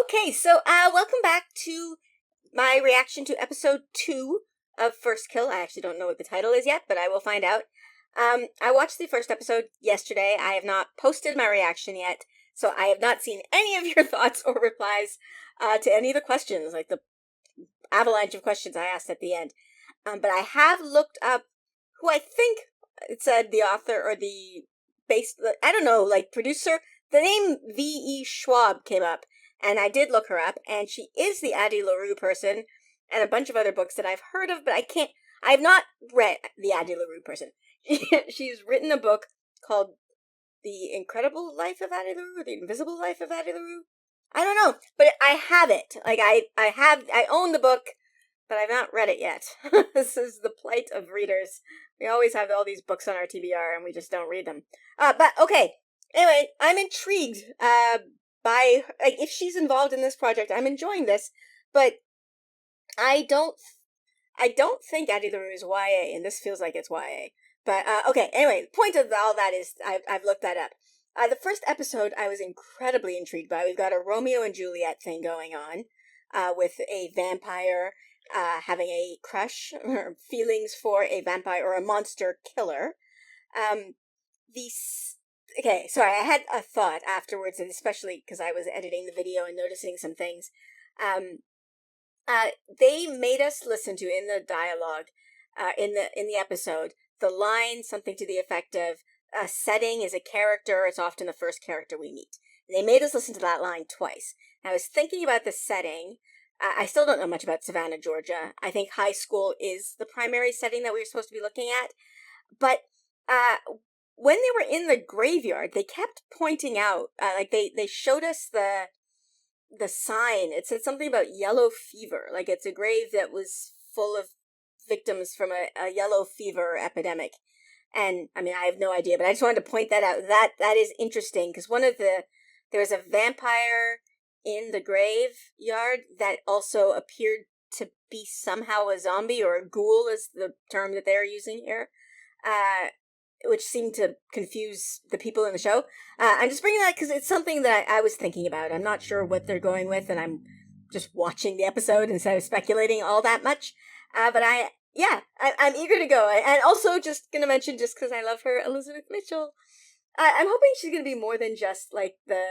Okay, so welcome back to my reaction to episode 2 of First Kill. I actually don't know what the title is yet, but I will find out. I watched the first episode yesterday. I have not posted my reaction yet, so I have not seen any of your thoughts or replies to any of the questions, like the avalanche of questions I asked at the end. But I have looked up who I think it said the author or the I don't know, like producer. The name V.E. Schwab came up, and I did look her up, and she is the Addie LaRue person, and a bunch of other books that I've heard of, but I have not read the Addie LaRue person. She's written a book called The Incredible Life of Addie LaRue, or The Invisible Life of Addie LaRue. I don't know, but I have it. Like, I own the book, but I've not read it yet. This is the plight of readers. We always have all these books on our TBR, and we just don't read them. But, okay. Anyway, I'm intrigued, by, like, if she's involved in this project. I'm enjoying this, but I don't think Addie LaRue is YA, and this feels like it's YA. But, okay, anyway, the point of all that is, I've looked that up. The first episode I was incredibly intrigued by. We've got a Romeo and Juliet thing going on, with a vampire, having a crush, or feelings for a vampire or a monster killer. Okay, sorry, I had a thought afterwards, and especially because I was editing the video and noticing some things. They made us listen to, in the dialogue, in the episode, the line, something to the effect of, a setting is a character, it's often the first character we meet. And they made us listen to that line twice. And I was thinking about the setting. I still don't know much about Savannah, Georgia. I think high school is the primary setting that we were supposed to be looking at. But, when they were in the graveyard, they kept pointing out, like they showed us the sign. It said something about yellow fever, like it's a grave that was full of victims from a yellow fever epidemic. And I mean, I have no idea, but I just wanted to point that out. That is interesting, because there was a vampire in the graveyard that also appeared to be somehow a zombie, or a ghoul is the term that they're using here. Which seemed to confuse the people in the show. I'm just bringing that because it's something that I was thinking about. I'm not sure what they're going with, and I'm just watching the episode instead of speculating all that much. But I'm eager to go. And also, just going to mention, just because I love her, Elizabeth Mitchell, I'm hoping she's going to be more than just, like, the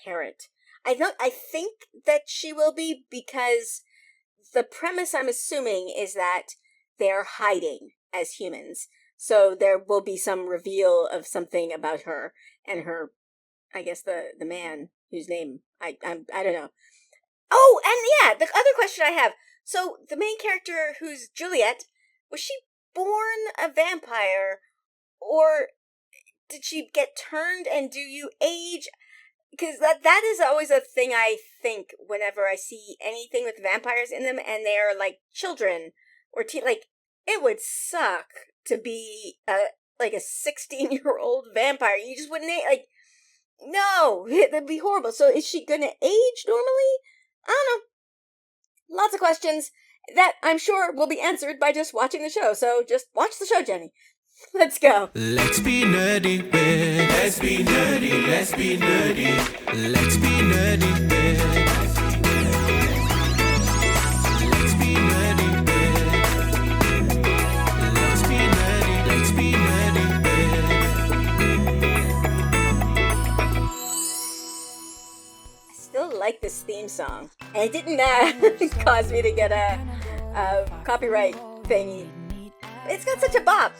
parent. I think that she will be, because the premise, I'm assuming, is that they're hiding as humans. So there will be some reveal of something about her and her, I guess, the man whose name I don't know. Oh, and yeah, the other question I have. So the main character, who's Juliet, was she born a vampire, or did she get turned, and do you age? Because that is always a thing I think whenever I see anything with vampires in them, and they're like children or like, it would suck to be like a 16-year-old vampire. You just wouldn't like, no, that'd be horrible. So is she gonna age normally? I don't know. Lots of questions that I'm sure will be answered by just watching the show. So just watch the show, Jenny. Let's go. Let's be nerdy, bitch. Let's be nerdy, let's be nerdy. Let's be nerdy, bitch. Let's be nerdy, bitch. Let's be nerdy, let's be nerdy, bitch. I still like this theme song. And it didn't cause me to get a copyright thingy. It's got such a bop.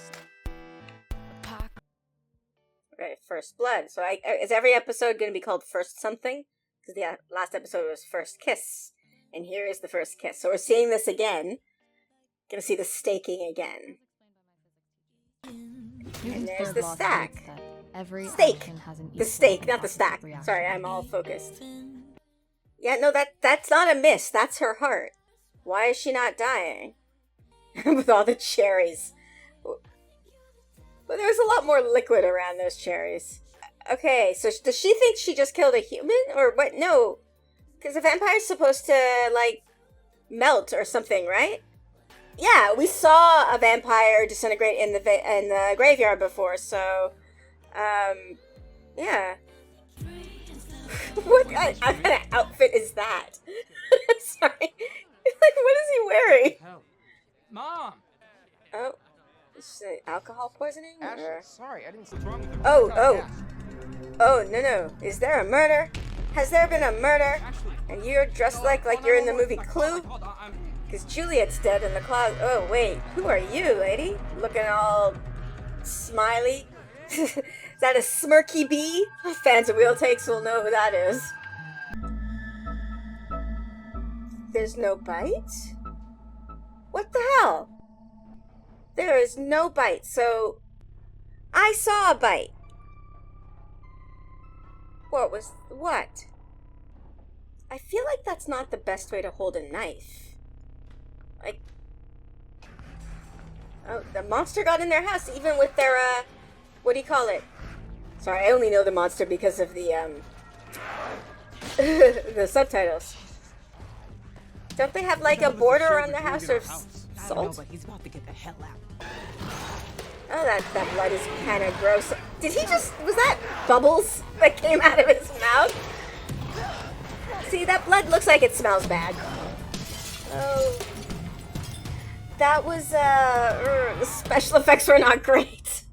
Okay, First Blood. So is every episode going to be called First Something? Because the last episode was First Kiss. And here is the first kiss. So we're seeing this again. Going to see the staking again. And there's the stack. Stake. The stake, not the stack. Sorry, I'm all focused. Yeah, no, that's not a miss. That's her heart. Why is she not dying? With all the cherries. But there was a lot more liquid around those cherries. Okay, so does she think she just killed a human? Or what? No. Because a vampire's supposed to, like, melt or something, right? Yeah, we saw a vampire disintegrate in the graveyard before, so, yeah. What kind of outfit is that? Sorry. Like, what is he wearing? Hell. Mom! Oh, is it alcohol poisoning? Ashley, Or... sorry, I didn't see what's wrong with her. Oh, no. Is there a murder? Has there been a murder? And you're dressed like you're in the movie Clue? Hold on, Because Juliet's dead in the closet. Oh, wait. Who are you, lady? Looking all smiley? Is that a smirky bee? Fans of Wheel Takes will know who that is. There's no bite? What the hell? There is no bite, so... I saw a bite. What? I feel like that's not the best way to hold a knife. Like... Oh, the monster got in their house, even with their, what do you call it? Sorry, I only know the monster because of the, the subtitles. Don't they have, like, a border around their house or I don't know, salt? but he's about to get the hell out. Oh, that blood is kind of gross. Did he just... Was that bubbles that came out of his mouth? See, that blood looks like it smells bad. Oh. That was, the special effects were not great.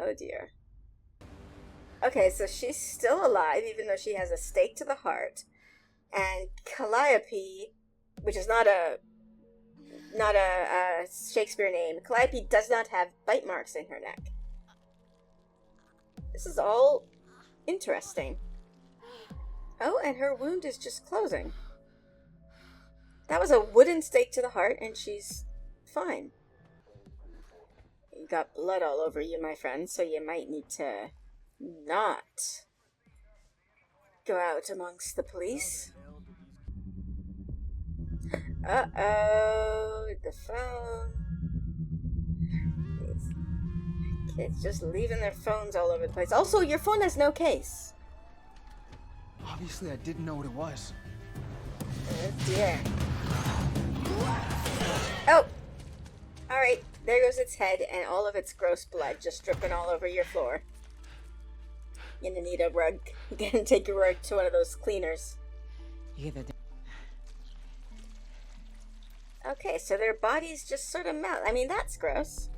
Oh dear. Okay, so she's still alive, even though she has a stake to the heart. And Calliope, which is not a Shakespeare name, Calliope does not have bite marks in her neck. This is all interesting. Oh, and her wound is just closing. That was a wooden stake to the heart, and she's fine. You got blood all over you, my friend, so you might need to not go out amongst the police. Uh-oh, the phone. Kids just leaving their phones all over the place. Also, your phone has no case. Obviously, I didn't know what it was. Oh dear. Oh! Alright, there goes its head and all of its gross blood just dripping all over your floor. You're gonna need a rug. You're gonna take your rug to one of those cleaners. You get the Okay, so their bodies just sort of melt. I mean, that's gross.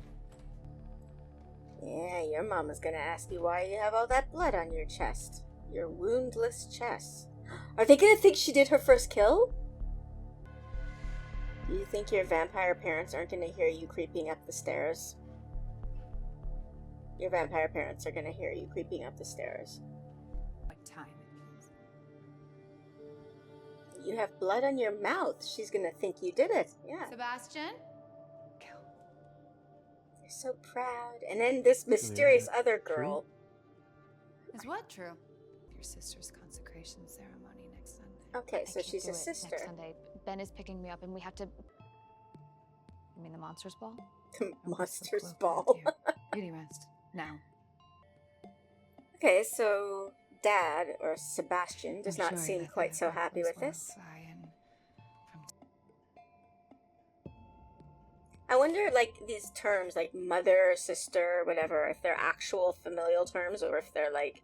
Yeah, your mama's gonna ask you why you have all that blood on your chest. Your woundless chest. Are they gonna think she did her first kill? Do you think your vampire parents aren't gonna hear you creeping up the stairs? Your vampire parents are gonna hear you creeping up the stairs. what time it means. You have blood on your mouth. She's gonna think you did it. Yeah. Sebastian? They're so proud. And then this mysterious other girl. Is what true? Your sister's consecration ceremony next Sunday. Okay, I so can't she's do a it sister. Next Sunday. Ben is picking me up and we have to... You mean the Monsters Ball? Monsters Ball. Beauty rest. Now. Okay, so Dad, or Sebastian, does I'm not sure seem that quite so that happy was with this. once I and I wonder, like, these terms, like mother, sister, whatever, if they're actual familial terms, or if they're, like,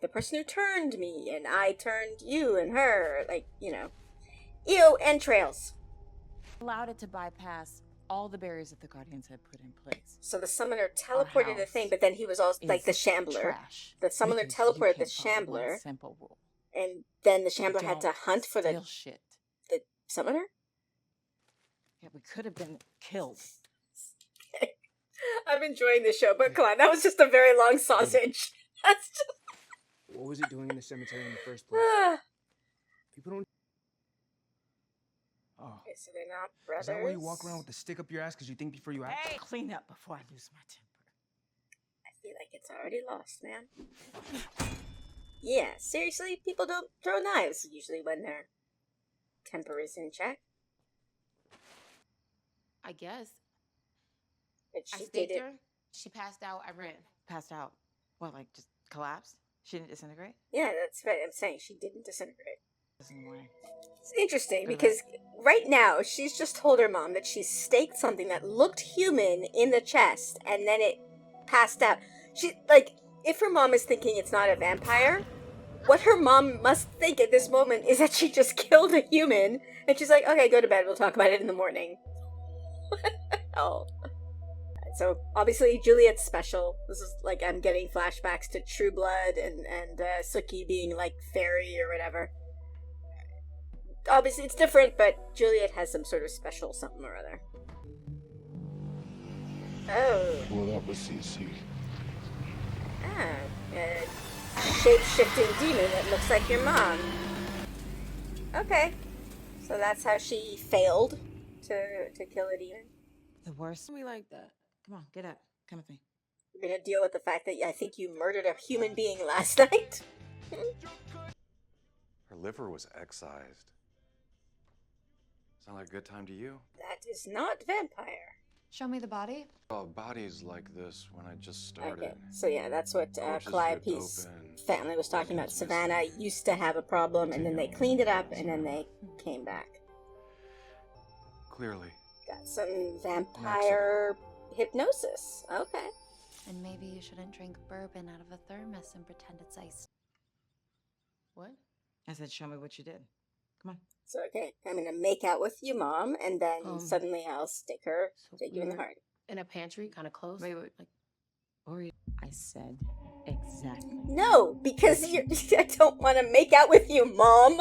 the person who turned me, and I turned you and her, like, you know. Ew, entrails. Allowed it to bypass all the barriers that the Guardians had put in place. So the summoner teleported the thing, but then he was also, like, the Shambler. Trash. The summoner Because you teleported the can't follow one Shambler, simple rule. and then the Shambler had to Don't hunt for steal the shit. summoner? Yeah, we could have been killed. I'm enjoying the show, but come on, that was just a very long sausage. That's just... What was it doing in the cemetery in the first place? People don't... Oh, Okay, so they're not brothers. is that why you walk around with the stick up your ass because you think before you act? Hey, clean up before I lose my temper. I feel like it's already lost, man. Yeah, seriously, people don't throw knives usually when their temper is in check. I guess. But I she did staked it. her. She passed out. I ran. Passed out. What, like just collapsed? She didn't disintegrate? Yeah, that's right. I'm saying she didn't disintegrate. Doesn't work. It's interesting Good because right now she's just told her mom that she staked something that looked human in the chest and then it passed out. She, like, if her mom is thinking it's not a vampire, what her mom must think at this moment is that she just killed a human, and she's like, okay, go to bed, we'll talk about it in the morning. Oh. So, obviously, Juliet's special. This is like, I'm getting flashbacks to True Blood and Sookie being like fairy or whatever. Obviously, it's different, but Juliet has some sort of special something or other. Oh. Well, that was CC. Ah, a shape-shifting demon that looks like your mom. Okay. So that's how she failed to kill a demon. The worst. We like that. Come on, get up. Come with me. We're gonna deal with the fact that I think you murdered a human being last night. Her liver was excised. Sound like a good time to you? That is not vampire. Show me the body. Oh, bodies like this when I just started. Okay, so yeah, that's what Corpses Calliope's ripped open, family was talking about. organs Savannah missing. used to have a problem, and then they cleaned it up, and then they came back. Clearly. Got some vampire hypnosis. Okay. And maybe you shouldn't drink bourbon out of a thermos and pretend it's ice. What? I said, show me what you did. Come on. So, okay, I'm gonna make out with you, Mom, and then suddenly I'll stick you in the heart. In a pantry, kind of close. Wait. Like, Or I said exactly. No, because I don't want to make out with you, Mom.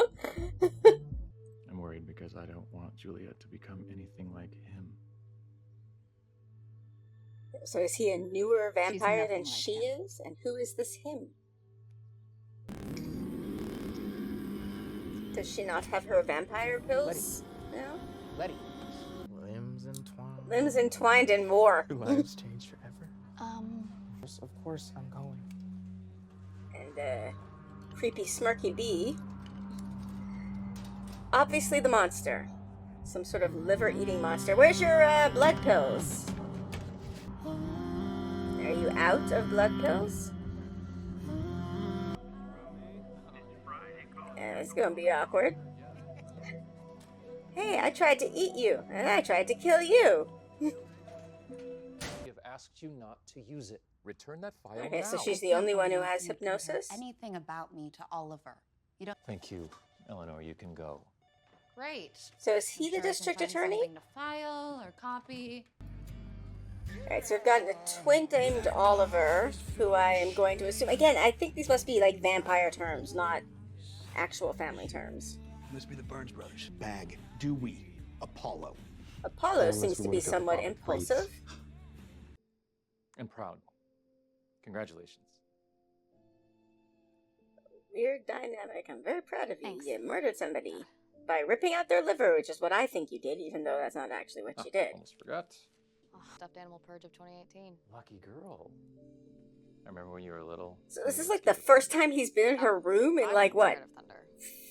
I'm worried because I don't want Juliet to become anything like him. So is he a newer vampire nothing than like she him. is? And who is this him? Does she not have her vampire pills? No? Letty. Limbs entwined. Limbs entwined in war. Your lives changed forever. Um, Of course, I'm going. And creepy smirky bee. Obviously the monster. Some sort of liver-eating monster. Where's your blood pills? Are you out of blood pills? It's gonna be awkward. Hey, I tried to eat you, and I tried to kill you. We have asked you not to use it. Return that file Okay, now. so she's the only one who has hypnosis? Anything about me to Oliver. You don't. Thank you, Eleanor. You can go. Great. So is he I'm the sure I can district find attorney? something to file or copy. Alright, so we've got a twin named Oliver, who I am going to assume... Again, I think these must be, like, vampire terms, not actual family terms. Must be the Burns brothers. Bag, Dewey, Apollo. Apollo seems to be somewhat impulsive. And proud. Congratulations. Weird dynamic. I'm very proud of you. Thanks. You murdered somebody by ripping out their liver, which is what I think you did, even though that's not actually what you did. Almost forgot. oh, stuffed animal purge of 2018. Lucky girl. I remember when you were little. So this is like the first time he's been in her room in, like, what, Scared of thunder.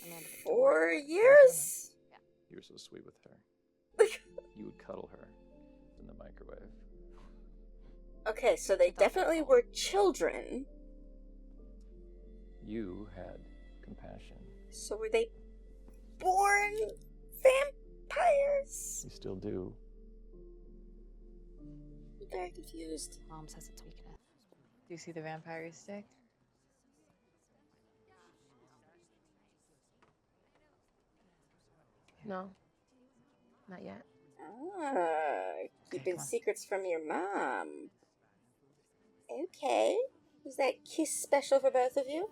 Amanda Victor. 4 years? You were so sweet with her. You would cuddle her in the microwave. Okay, so they definitely were children. You had compassion. So were they born vampires? You still do. I'm very confused. Mom says it's weakness. Do you see the vampire stick? no, not yet. Ah, keeping come on. secrets from your mom. Okay. Was that kiss special for both of you?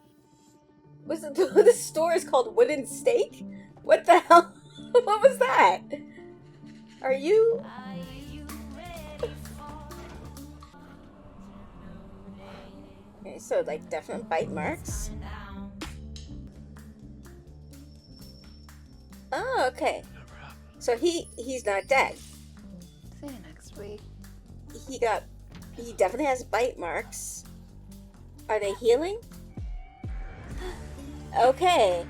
Was it the store is called Wooden Steak? What the hell? What was that? Are you? Okay, so like definite bite marks. Oh, okay. So he's not dead. See you next week. He definitely has bite marks. Are they healing? Okay.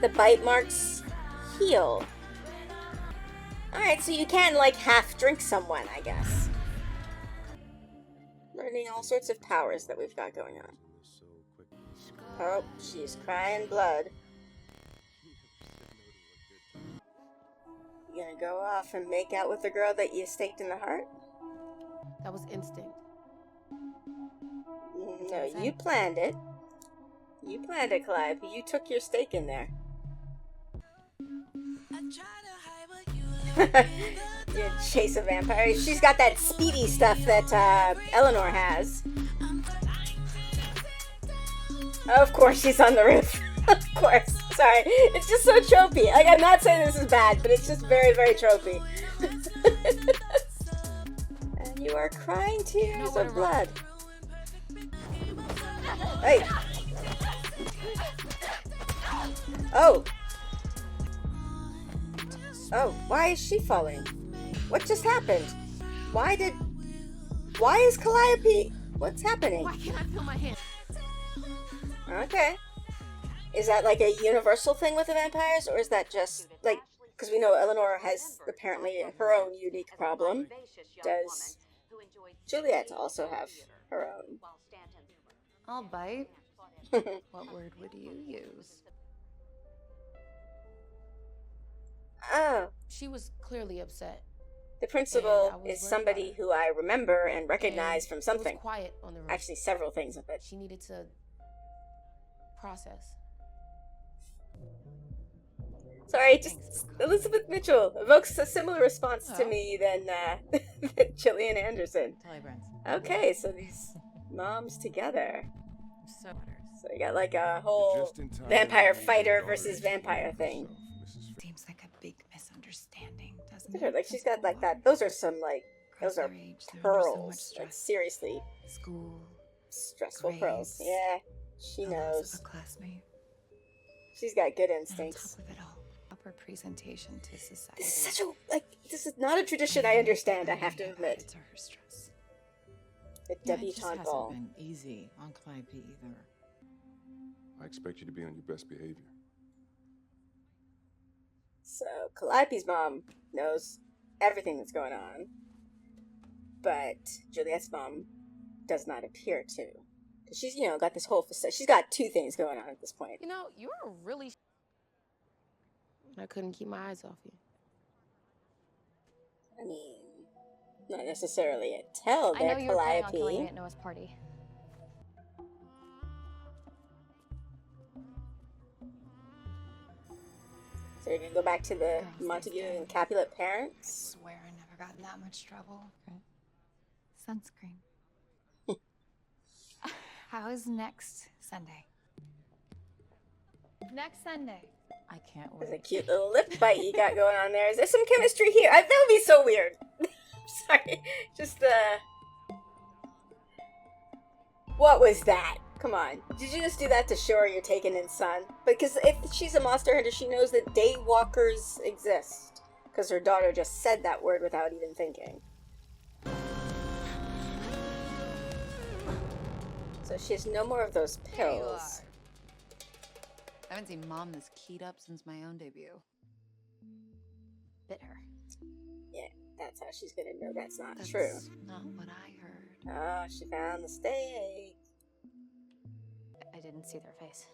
The bite marks heal. Alright, so you can, like, half drink someone, I guess. Learning all sorts of powers that we've got going on. Oh, she's crying blood. You gonna go off and make out with the girl that you staked in the heart? That was instinct. No, insane. you planned it. You planned it, Calliope. You took your stake in there. You chase a vampire. She's got that speedy stuff that Eleanor has. Of course she's on the roof. Of course. Sorry. It's just so tropey. Like, I'm not saying this is bad, but it's just very, very tropey. And you are crying tears of blood. Hey. Oh. Oh, why is she falling? What just happened? Why is Calliope... What's happening? Why can't I feel my hand? Okay. Is that like a universal thing with the vampires, or is that just, like, because we know Eleanor has apparently her own unique problem. Does Juliet also have her own? I'll bite. What word would you use? Oh, She was clearly upset. the And I principal was is worried somebody about her. who I remember and recognize And from it something. was quiet on the roof. Actually, several things of it. She needed to process. Sorry, just Elizabeth Mitchell evokes a similar response to Oh. me than Gillian Anderson. Totally Brent. Okay, so these moms together. So So you got like a whole vampire fighter versus vampire thing. Seems like a big misunderstanding, doesn't Look at her, it? like she's got like that. Those are some like those are Across their age, they're under so much pearls. Like stress. seriously School, stressful pearls. grades, Yeah, she the loss knows. of a classmate, She's got good and on instincts. top of it all, proper presentation to society. This is such a this is not a tradition I understand. I have to admit. It's her stress. The Yeah, it just debutante hasn't ball. been easy on Calliope either. I expect you to be on your best behavior. So Calliope's mom knows everything that's going on, but Juliet's mom does not appear to. 'Cause she's, got this whole facade. She's got two things going on at this point. You know, you're a really. I couldn't keep my eyes off you. I mean, not necessarily a tell I there, know you were planning on killing me Calliope. at Noah's party. So you're gonna go back to the Girls Montague these and days. Capulet I parents? swear I never got in that much trouble. Sunscreen. How is next Sunday? Next Sunday. I can't There's a wait. cute little lip bite you got going on there. Is there some chemistry here? That would be so weird. Sorry. Just, what was that? Come on. Did you just do that to show her you're taking in sun? Because if she's a monster hunter, she knows that daywalkers exist. Because her daughter just said that word without even thinking. So she has no more of those pills. I haven't seen Mom this keyed up since my own debut. Bit her. Yeah, that's how she's gonna know that's not That's true. not what I heard. Oh, she found the steak. I didn't see their face.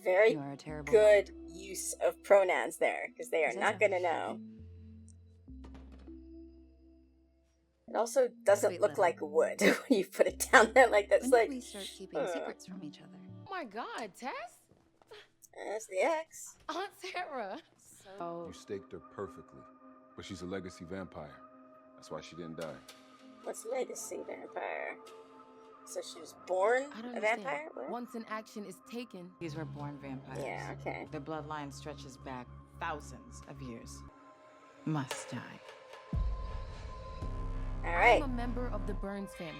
Very You are a terrible good use of pronouns there, because they are Is that not so? gonna know. It also doesn't Sweet look little. like wood when you put it down there like that's When like did we start keeping secrets from each other? Oh my God, Tess? that's the X. Aunt Sarah. So. You staked her perfectly. But she's a legacy vampire. That's why she didn't die. What's legacy vampire? So she was born I don't a understand. vampire? What? Once an action is taken, These were born vampires. Yeah, okay. Their bloodline stretches back thousands of years. Must die. All I'm right. a member of the Burns family,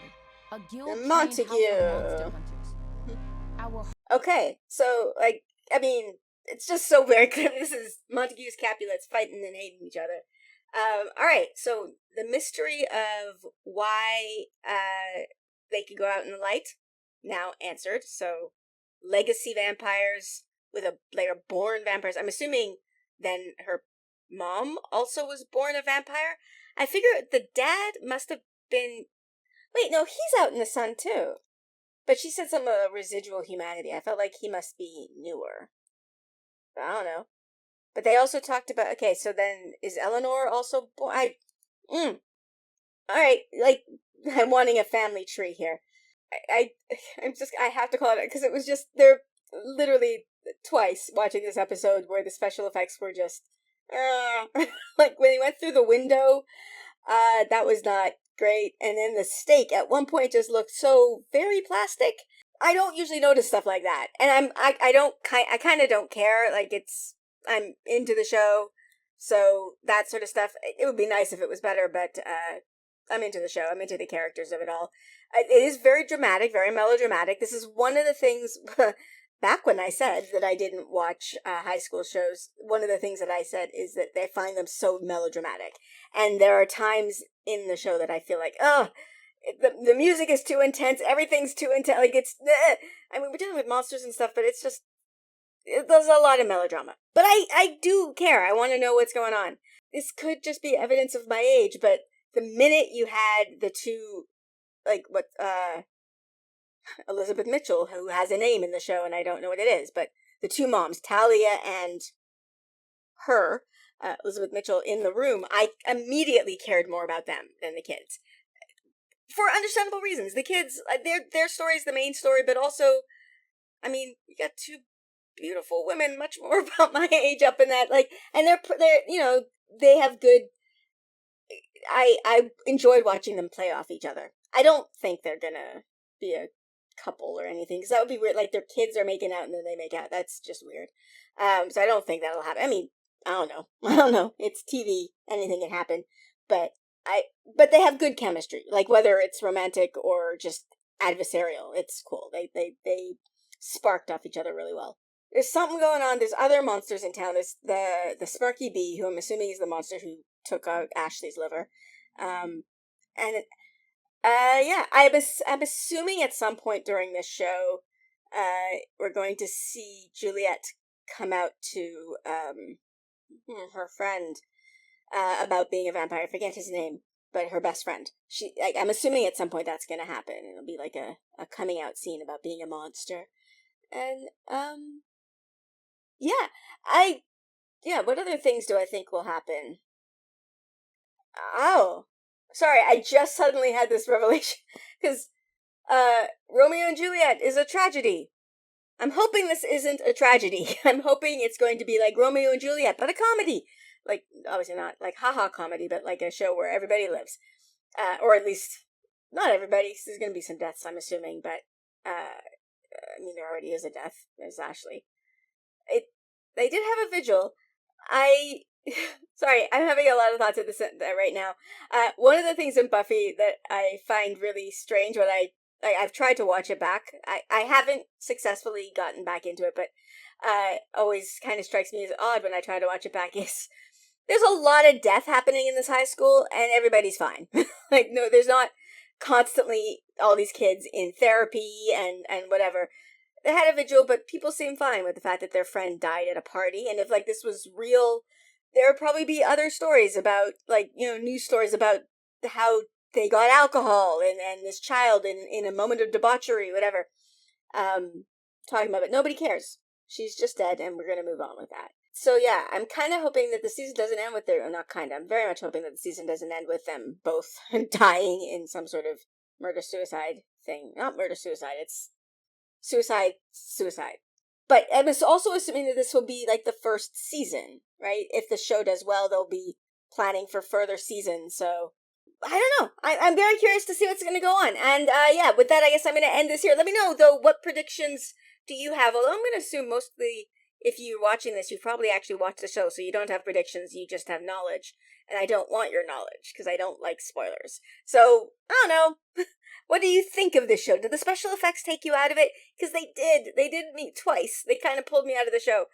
a guild The trained Montague. house of monster hunters. Our Okay, so, like, I mean, it's just so very clear. This is Montague's Capulets fighting and hating each other. Alright, so the mystery of why they could go out in the light, now answered. So, legacy vampires with they are born vampires. I'm assuming then her mom also was born a vampire. I figure the dad must have been... Wait, no, he's out in the sun too. But she said some residual humanity. I felt like he must be newer. But I don't know. But they also talked about... Okay, so then is Eleanor also born? Alright, like, I'm wanting a family tree here. I have to call it out because it was just, there literally twice watching this episode where the special effects were just, like when he went through the window, that was not great. And then the stake at one point just looked so very plastic. I don't usually notice stuff like that. And I kind of don't care. Like I'm into the show. So that sort of stuff, it would be nice if it was better, but, I'm into the show. I'm into the characters of it all. It is very dramatic, very melodramatic. This is one of the things, back when I said that I didn't watch high school shows, one of the things that I said is that I find them so melodramatic. And there are times in the show that I feel like, the music is too intense, everything's too intense, like I mean, we're dealing with monsters and stuff, but it's just, there's a lot of melodrama. But I do care. I want to know what's going on. This could just be evidence of my age, but the minute you had the two, like, Elizabeth Mitchell, who has a name in the show, and I don't know what it is, but the two moms, Talia and her, Elizabeth Mitchell, in the room, I immediately cared more about them than the kids. For understandable reasons. The kids, their story is the main story, but also, I mean, you got two beautiful women, much more about my age up in that, like, and they're you know, they have good, I enjoyed watching them play off each other. I don't think they're gonna be a couple or anything, because that would be weird, like their kids are making out and then they make out. That's just weird. So I don't think that'll happen. I mean, I don't know. It's TV. Anything can happen. But they have good chemistry. Like whether it's romantic or just adversarial, it's cool. They sparked off each other really well. There's something going on. There's other monsters in town. There's the Smirky Bee, who I'm assuming is the monster who took out Ashley's liver. Yeah, I'm assuming at some point during this show, we're going to see Juliet come out to her friend about being a vampire. I forget his name, but her best friend. I'm assuming at some point that's going to happen. It'll be like a coming out scene about being a monster. And what other things do I think will happen? Oh, sorry, I just suddenly had this revelation, because Romeo and Juliet is a tragedy. I'm hoping this isn't a tragedy. I'm hoping it's going to be like Romeo and Juliet, but a comedy. Like, obviously not like haha comedy, but like a show where everybody lives. Or at least, not everybody. There's going to be some deaths, I'm assuming, but, I mean, there already is a death. There's Ashley. They did have a vigil. Sorry, I'm having a lot of thoughts at this right now. One of the things in Buffy that I find really strange when I've tried to watch it back. I haven't successfully gotten back into it, but always kind of strikes me as odd when I try to watch it back is there's a lot of death happening in this high school and everybody's fine. Like, no, there's not constantly all these kids in therapy and whatever. They had a vigil, but people seem fine with the fact that their friend died at a party. And if, like, this was real, there would probably be other stories about, like, you know, news stories about how they got alcohol and this child in a moment of debauchery, whatever, talking about it. Nobody cares. She's just dead, and we're going to move on with that. So, yeah, I'm kind of hoping that the season doesn't end with I'm very much hoping that the season doesn't end with them both dying in some sort of murder-suicide thing. Not murder-suicide, it's suicide. But I'm also assuming that this will be like the first season, right? If the show does well, they'll be planning for further seasons. So I don't know. I'm very curious to see what's going to go on. And with that, I guess I'm going to end this here. Let me know, though, what predictions do you have? Although I'm going to assume mostly if you're watching this, you've probably actually watched the show, so you don't have predictions, you just have knowledge. And I don't want your knowledge, because I don't like spoilers. So, I don't know. What do you think of this show? Did the special effects take you out of it? Because they did. They did me twice. They kind of pulled me out of the show.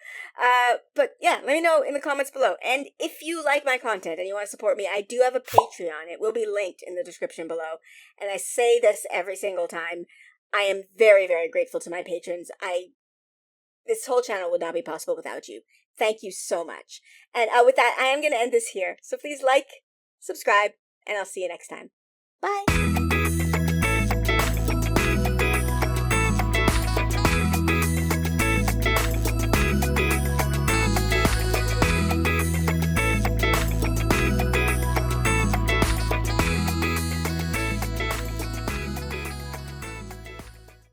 But yeah, let me know in the comments below. And if you like my content and you want to support me, I do have a Patreon. It will be linked in the description below. And I say this every single time. I am very, very grateful to my patrons. This whole channel would not be possible without you. Thank you so much. And with that, I am going to end this here. So please like, subscribe, and I'll see you next time. Bye!